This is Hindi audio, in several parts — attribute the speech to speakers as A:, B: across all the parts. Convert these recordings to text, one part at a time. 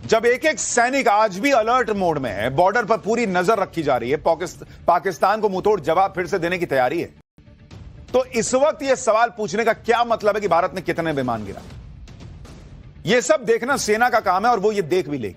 A: जब एक एक सैनिक आज भी अलर्ट मोड में है, बॉर्डर पर पूरी नजर रखी जा रही है, पाकिस्तान को मुंहतोड़ जवाब फिर से देने की तैयारी है, तो इस वक्त यह सवाल पूछने का क्या मतलब है कि भारत ने कितने विमान गिरा? यह सब देखना सेना का काम है और वो ये देख भी लेगी।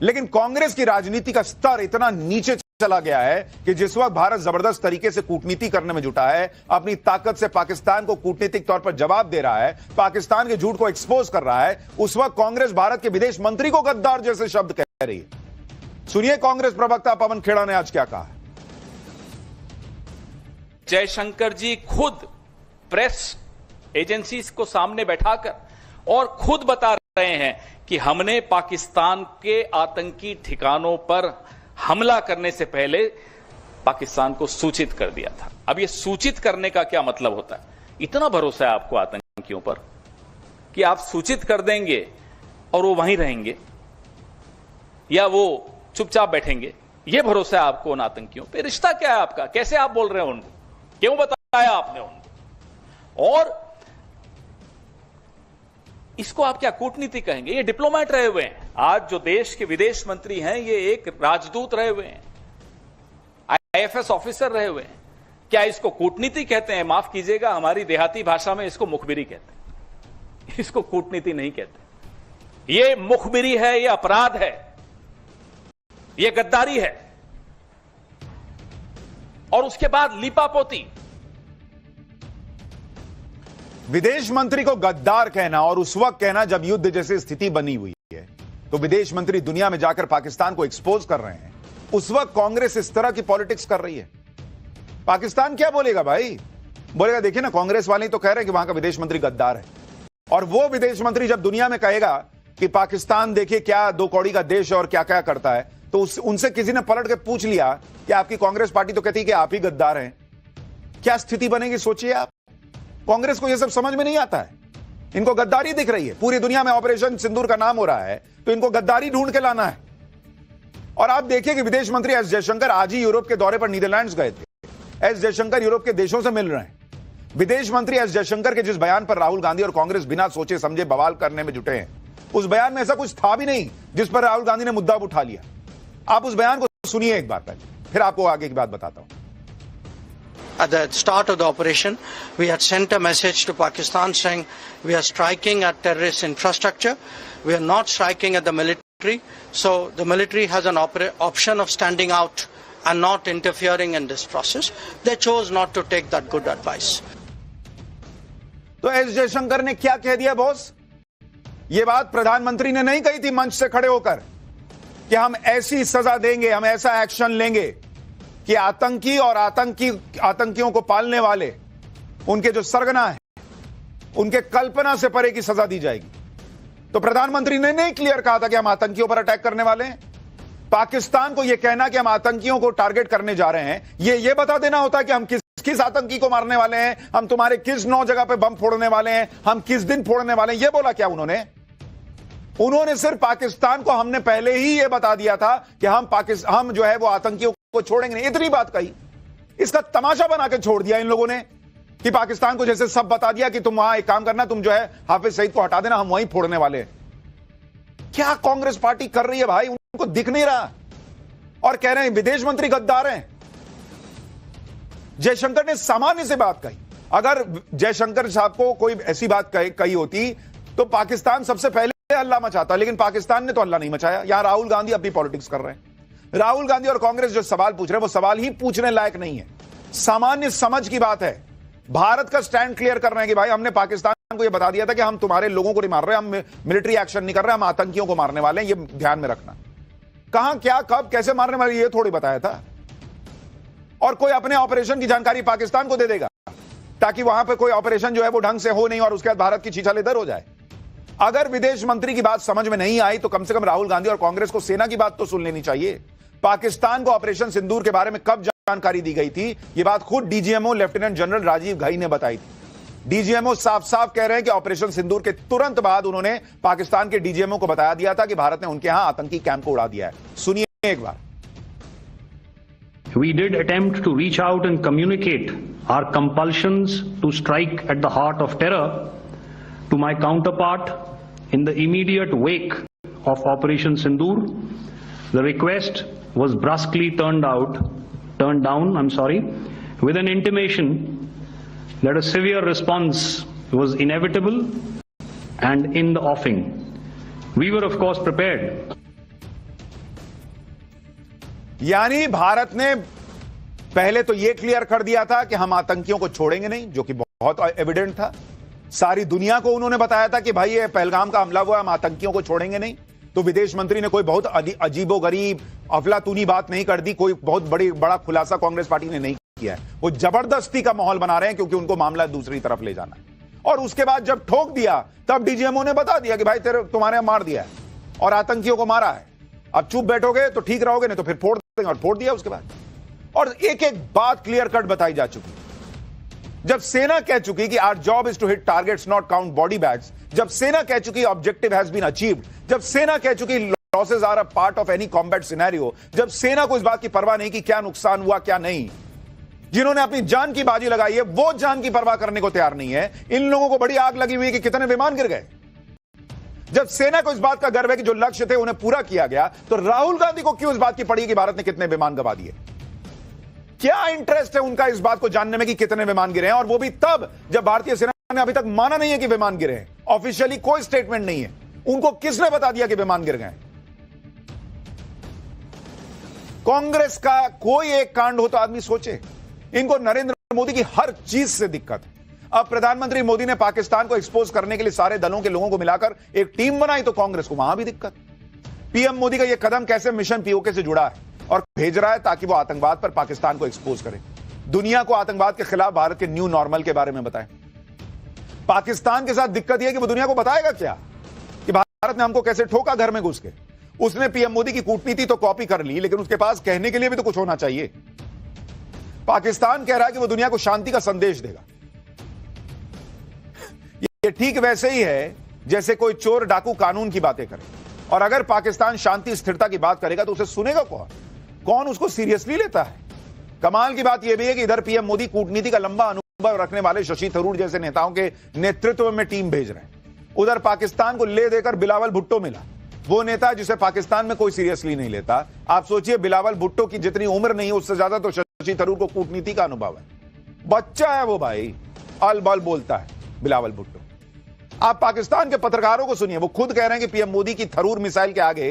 A: लेकिन कांग्रेस की राजनीति का स्तर इतना नीचे चला गया है कि जिस वक्त भारत जबरदस्त तरीके से कूटनीति करने में जुटा है, अपनी ताकत से पाकिस्तान को कूटनीतिक तौर पर जवाब दे रहा है, पाकिस्तान के झूठ को एक्सपोज कर रहा है, उस वक्त कांग्रेस भारत के विदेश मंत्री को गद्दार जैसे शब्द कह रही है। सुनिए कांग्रेस प्रवक्ता पवन खेड़ा ने आज क्या कहा है।
B: जयशंकर जी खुद प्रेस एजेंसीज को सामने बैठाकर और खुद बता रहे हैं कि हमने पाकिस्तान के आतंकी ठिकानों पर हमला करने से पहले पाकिस्तान को सूचित कर दिया था। अब यह सूचित करने का क्या मतलब होता है? इतना भरोसा है आपको आतंकियों पर कि आप सूचित कर देंगे और वो वहीं रहेंगे या वो चुपचाप बैठेंगे? यह भरोसा है आपको उन आतंकियों पे? रिश्ता क्या है आपका? कैसे आप बोल रहे हो उनको? क्यों बताया आपने उनको? और इसको आप क्या कूटनीति कहेंगे? ये डिप्लोमेट रहे हुए हैं। आज जो देश के विदेश मंत्री हैं ये एक राजदूत रहे हुए हैं, आईएफएस ऑफिसर रहे हुए हैं। क्या इसको कूटनीति कहते हैं? माफ कीजिएगा, हमारी देहाती भाषा में इसको मुखबिरी कहते हैं, इसको कूटनीति नहीं कहते। ये मुखबिरी है, ये अपराध है, ये गद्दारी है। और उसके बाद लीपापोती।
A: विदेश मंत्री को गद्दार कहना और उस वक्त कहना जब युद्ध जैसी स्थिति बनी हुई है, तो विदेश मंत्री दुनिया में जाकर पाकिस्तान को एक्सपोज कर रहे हैं। उस वक्त कांग्रेस इस तरह की पॉलिटिक्स कर रही है। पाकिस्तान क्या बोलेगा भाई? बोलेगा देखिए ना, कांग्रेस वाले तो कह रहे हैं कि वहां का विदेश मंत्री गद्दार है। और वो विदेश मंत्री जब दुनिया में कहेगा कि पाकिस्तान देखिए क्या दो कौड़ी का देश है और क्या क्या करता है, तो उनसे किसी ने पलट के पूछ लिया कि आपकी कांग्रेस पार्टी तो कहती है कि आप ही गद्दार हैं। क्या स्थिति बनेगी सोचिए आप। कांग्रेस को यह सब समझ में नहीं आता है, इनको गद्दारी दिख रही है। पूरी दुनिया में ऑपरेशन सिंदूर का नाम हो रहा है, तो इनको गद्दारी ढूंढ के लाना है। और आप देखिए कि विदेश मंत्री एस जयशंकर आज ही यूरोप के दौरे पर नीदरलैंड्स गए थे। एस जयशंकर यूरोप के देशों से मिल रहे हैं। विदेश मंत्री एस जयशंकर के जिस बयान पर राहुल गांधी और कांग्रेस बिना सोचे समझे बवाल करने में जुटे हैं, उस बयान में ऐसा कुछ था भी नहीं जिस पर राहुल गांधी ने मुद्दा उठा लिया। आप उस बयान को सुनिए एक बार पहले, फिर आपको आगे की बात बताता हूं।
C: At the start of the operation, we had sent a message to Pakistan saying we are striking at terrorist infrastructure. We are not striking at the military. So the military has an option of standing out and not interfering in this process. They chose not to take that good advice.
A: तो एस जयशंकर ने क्या कह दिया बॉस? ये बात प्रधानमंत्री ने नहीं कही थी मंच से खड़े होकर कि हम ऐसी सजा देंगे, हम ऐसा एक्शन लेंगे कि आतंकी और आतंकियों को पालने वाले, उनके जो सरगना है, उनके कल्पना से परे की सजा दी जाएगी। तो प्रधानमंत्री ने नहीं क्लियर कहा था कि हम आतंकियों पर अटैक करने वाले हैं। पाकिस्तान को यह कहना कि हम आतंकियों को टारगेट करने जा रहे हैं, यह बता देना होता है कि हम किस आतंकी को मारने वाले हैं, हम तुम्हारे किस 9 जगह पे बम फोड़ने वाले हैं, हम किस दिन फोड़ने वाले हैं। यह बोला क्या उन्होंने सिर्फ पाकिस्तान को हमने पहले ही यह बता दिया था कि हम जो है वो आतंकियों को छोड़ेंगे नहीं, इतनी बात कही। इसका तमाशा बना के छोड़ दिया इन लोगों ने कि पाकिस्तान को जैसे सब बता दिया कि तुम वहां एक काम करना, तुम जो है हाफिज सईद को हटा देना, हम वहीं फोड़ने वाले हैं। क्या कांग्रेस पार्टी कर रही है भाई? उनको दिख नहीं रहा और कह रहे हैं विदेश मंत्री गद्दार हैं। जयशंकर ने सामान्य से बात कही। अगर जयशंकर साहब को कोई ऐसी बात कही होती तो पाकिस्तान सबसे पहले हल्ला मचाता, लेकिन पाकिस्तान ने तो हल्ला नहीं मचाया। यहां राहुल गांधी अपनी पॉलिटिक्स कर रहे हैं। राहुल गांधी और कांग्रेस जो सवाल पूछ रहे हैं वो सवाल ही पूछने लायक नहीं है, सामान्य समझ की बात है। भारत का स्टैंड क्लियर कर रहे हैं कि भाई हमने पाकिस्तान को यह बता दिया था कि हम तुम्हारे लोगों को नहीं मार रहे, हम मिलिट्री एक्शन नहीं कर रहे, हम आतंकियों को मारने वाले हैं, ये ध्यान में रखना। कहां, क्या, कब, कैसे मारने वाले ये थोड़ी बताया था। और कोई अपने ऑपरेशन की जानकारी पाकिस्तान को दे देगा ताकि वहां पर कोई ऑपरेशन जो है वो ढंग से हो नहीं और उसके बाद भारत की छीछा लेदर हो जाए। अगर विदेश मंत्री की बात समझ में नहीं आई तो कम से कम राहुल गांधी और कांग्रेस को सेना की बात तो सुन लेनी चाहिए। पाकिस्तान को ऑपरेशन सिंदूर के बारे में कब जानकारी दी गई थी, यह बात खुद DGMO lieutenant general Rajiv Ghai ने बताई थी। डीजीएमओ साफ साफ कह रहे हैं कि ऑपरेशन सिंदूर के तुरंत बाद उन्होंने पाकिस्तान के डीजीएमओ को बता दिया था कि भारत ने उनके यहां आतंकी कैंप को उड़ा दिया है। सुनिए एक बार।
D: We did attempt to reach out and communicate our compulsions to strike at the heart of terror to my counterpart in the immediate wake of Operation Sindoor, the request was brusquely turned down, with an intimation that a severe response was inevitable and in the offing. We were, of course, prepared.
A: यानी भारत ने पहले तो यह क्लियर कर दिया था कि हम आतंकियों को छोड़ेंगे नहीं, जो कि बहुत एविडेंट था। सारी दुनिया को उन्होंने बताया था कि भाई ये पहलगाम का हमला हुआ, हम आतंकियों को छोड़ेंगे नहीं। तो विदेश मंत्री ने कोई बहुत अजीबोगरीब अफलातूनी बात नहीं कर दी, कोई बहुत बड़ा खुलासा कांग्रेस पार्टी ने नहीं किया है। वो जबरदस्ती का माहौल बना रहे हैं क्योंकि उनको मामला दूसरी तरफ ले जाना है। और उसके बाद जब ठोक दिया तब डीजीएमओ ने बता दिया कि भाई तुम्हारे मार दिया है और आतंकियों को मारा है। अब चुप बैठोगे तो ठीक रहोगे, नहीं तो फिर फोड़ देंगे, और फोड़ दिया उसके बाद। और एक एक बात क्लियर कट बताई जा चुकी। जब सेना कह चुकी कि our job is to hit targets not count body bags, जब सेना कह चुकी ऑब्जेक्टिव हैज बीन अचीव्ड, जब सेना कह चुकी losses are a part of any combat scenario, जब सेना को इस बात की परवाह नहीं कि क्या नुकसान हुआ क्या नहीं, जिन्होंने अपनी जान की बाजी लगाई है वो जान की परवाह करने को तैयार नहीं है। इन लोगों को बड़ी आग लगी हुई है कि कितने विमान गिर गए। जब सेना को इस बात का गर्व है कि जो लक्ष्य थे उन्हें पूरा किया गया, तो राहुल गांधी को क्यों इस बात की पड़ी कि भारत ने कितने विमान गंवा दिए? क्या इंटरेस्ट है उनका इस बात को जानने में कि कितने विमान गिरे हैं, और वो भी तब जब भारतीय सेना ने अभी तक माना नहीं है कि विमान गिरे हैं। ऑफिशियली कोई स्टेटमेंट नहीं है। उनको किसने बता दिया कि विमान गिर गए? कांग्रेस का कोई एक कांड हो तो आदमी सोचे। इनको नरेंद्र मोदी की हर चीज से दिक्कत है। अब प्रधानमंत्री मोदी ने पाकिस्तान को एक्सपोज करने के लिए सारे दलों के लोगों को मिलाकर एक टीम बनाई, तो कांग्रेस को वहां भी दिक्कत। पीएम मोदी का यह कदम कैसे मिशन पीओके से जुड़ा है और भेज रहा है ताकि वो आतंकवाद पर पाकिस्तान को एक्सपोज करे, दुनिया को आतंकवाद के खिलाफ भारत के न्यू नॉर्मल के बारे में बताए। पाकिस्तान के साथ दिक्कत यह कि वो दुनिया को बताएगा क्या कि भारत ने हमको कैसे ठोका घर में घुस के। उसने पीएम मोदी की कूटनीति तो कॉपी कर ली, लेकिन उसके पास कहने के लिए भी तो कुछ होना चाहिए। पाकिस्तान कह रहा है कि वो दुनिया को शांति का संदेश देगा। ये ठीक वैसे ही है जैसे कोई चोर डाकू कानून की बातें करे, और अगर पाकिस्तान शांति स्थिरता की बात करेगा तो उसे सुनेगा कौन उसको सीरियसली लेता है। कमाल की बात यह भी है कि इधर पीएम मोदी कूटनीति का लंबा अनुभव रखने वाले शशि थरूर जैसे नेताओं के नेतृत्व में टीम भेज रहे हैं। उधर पाकिस्तान को ले देकर बिलावल भुट्टो मिला, वो नेता जिसे पाकिस्तान में कोई सीरियसली नहीं लेता। आप सोचिए, बिलावल भुट्टो की जितनी उम्र नहीं है उससे ज्यादा तो शशि थरूर को कूटनीति का अनुभव है। बच्चा है वो भाई, अल बल बोलता है बिलावल भुट्टो। आप पाकिस्तान के पत्रकारों को सुनिए, वो खुद कह रहे हैं कि पीएम मोदी की थरूर मिसाइल के आगे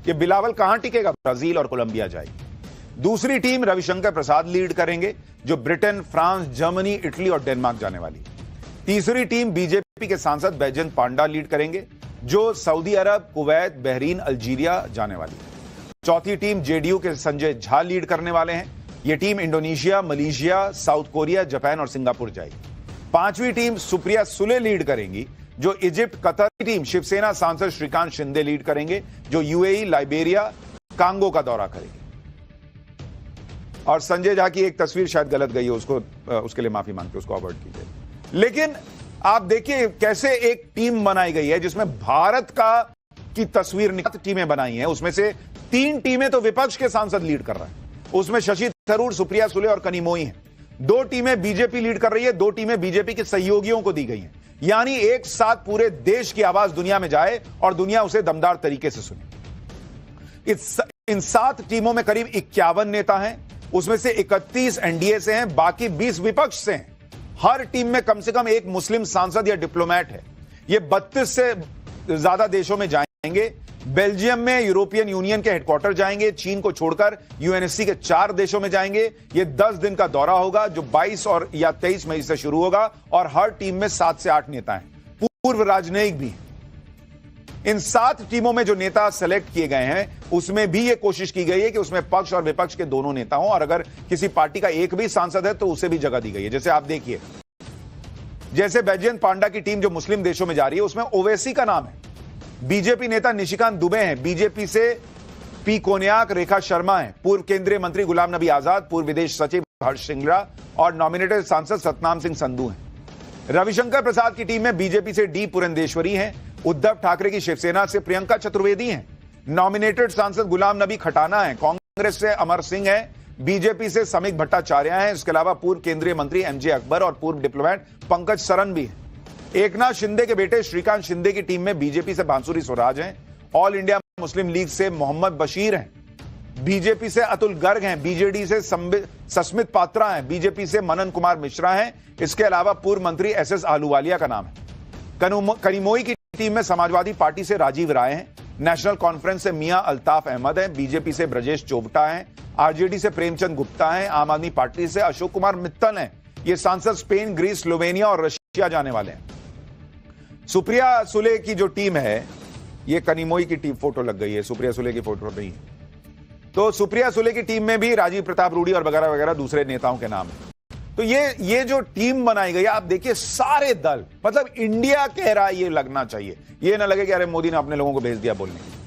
A: ये बिलावल कहां टिकेगा, ब्राजील और कोलंबिया जाएगी। दूसरी टीम रविशंकर प्रसाद लीड करेंगे, जो ब्रिटेन, फ्रांस, जर्मनी, इटली और डेनमार्क जाने वाली है। तीसरी टीम बीजेपी के सांसद बैजयंत पांडा लीड करेंगे, जो सऊदी अरब, कुवैत, बहरीन, अल्जीरिया जाने वाली है। चौथी टीम जेडीयू के संजय झा लीड करने वाले हैं। यह team Indonesia, Malaysia, south Korea, Japan और सिंगापुर जाएगी। पांचवी टीम सुप्रिया सुले लीड करेंगी, जो इजिप्ट, कतर। टीम शिवसेना सांसद श्रीकांत शिंदे लीड करेंगे, जो यूएई, लाइबेरिया, कांगो का दौरा करेंगे। और संजय झा की एक तस्वीर शायद गलत गई है, उसके लिए माफी मांगते, उसको अवॉइड कीजिए। लेकिन आप देखिए कैसे एक टीम बनाई गई है जिसमें भारत की तस्वीर टीमें बनाई हैं। उसमें से 3 टीमें तो विपक्ष के सांसद लीड कर रहे हैं, उसमें शशि थरूर, सुप्रिया सुले और कनिमोई हैं। 2 टीमें बीजेपी लीड कर रही है, 2 टीमें बीजेपी के सहयोगियों को दी गई हैं। यानी एक साथ पूरे देश की आवाज दुनिया में जाए और दुनिया उसे दमदार तरीके से सुने। इन 7 टीमों में करीब 51 नेता हैं, उसमें से 31 एनडीए से हैं, बाकी 20 विपक्ष से हैं। हर टीम में कम से कम एक मुस्लिम सांसद या डिप्लोमेट है। ये 32 से ज्यादा देशों में जाएंगे। बेल्जियम में यूरोपियन यूनियन के हेडक्वार्टर जाएंगे, चीन को छोड़कर यूएनएससी के 4 देशों में जाएंगे। ये 10 दिन का दौरा होगा, जो 22 और या 23 मई से शुरू होगा, और हर टीम में 7 से 8 नेता हैं, पूर्व राजनयिक भी। इन 7 टीमों में जो नेता सेलेक्ट किए गए हैं, उसमें भी यह कोशिश की गई है कि उसमें पक्ष और विपक्ष के दोनों नेता हों, और अगर किसी पार्टी का एक भी सांसद है तो उसे भी जगह दी गई है। जैसे आप देखिए, जैसे बैजयंत पांडा की टीम जो मुस्लिम देशों में जा रही है, उसमें ओवैसी का नाम है। बीजेपी नेता निशिकांत दुबे हैं, बीजेपी से पी कोन्याक, रेखा शर्मा है, पूर्व केंद्रीय मंत्री गुलाम नबी आजाद, पूर्व विदेश सचिव हर्ष श्रृंगला और नॉमिनेटेड सांसद सतनाम सिंह संधू हैं। रविशंकर प्रसाद की टीम में बीजेपी से डी पुरंदेश्वरी हैं, उद्धव ठाकरे की शिवसेना से प्रियंका चतुर्वेदी हैं, नॉमिनेटेड सांसद गुलाम नबी खटाना है, कांग्रेस से अमर सिंह है, बीजेपी से समीक भट्टाचार्य हैं। इसके अलावा पूर्व केंद्रीय मंत्री एमजे अकबर और पूर्व डिप्लोमेट पंकज सरन भी हैं। एकनाथ शिंदे के बेटे श्रीकांत शिंदे की टीम में बीजेपी से बांसुरी स्वराज हैं, ऑल इंडिया मुस्लिम लीग से मोहम्मद बशीर हैं, बीजेपी से अतुल गर्ग हैं, बीजेडी से सस्मित पात्रा हैं, बीजेपी से मनन कुमार मिश्रा हैं। इसके अलावा पूर्व मंत्री एसएस आहलूवालिया का नाम है। कनिमोई की टीम में समाजवादी पार्टी से राजीव राय हैं, नेशनल कॉन्फ्रेंस से मियां अल्ताफ अहमद हैं, बीजेपी से ब्रजेश चोपटा हैं, आरजेडी से प्रेमचंद गुप्ता हैं, आम आदमी पार्टी से अशोक कुमार मित्तल हैं। ये सांसद स्पेन, ग्रीस, स्लोवेनिया और रशिया जाने वाले हैं। सुप्रिया सुले की जो टीम है, ये कनिमोई की टीम, फोटो लग गई है, सुप्रिया सुले की फोटो नहीं है। तो सुप्रिया सुले की टीम में भी राजीव प्रताप रूडी और वगैरह वगैरह दूसरे नेताओं के नाम है। तो ये जो टीम बनाई गई है, आप देखिए सारे दल, मतलब इंडिया कह रहा है, ये लगना चाहिए, ये ना लगे कि अरे मोदी ने अपने लोगों को भेज दिया बोलने।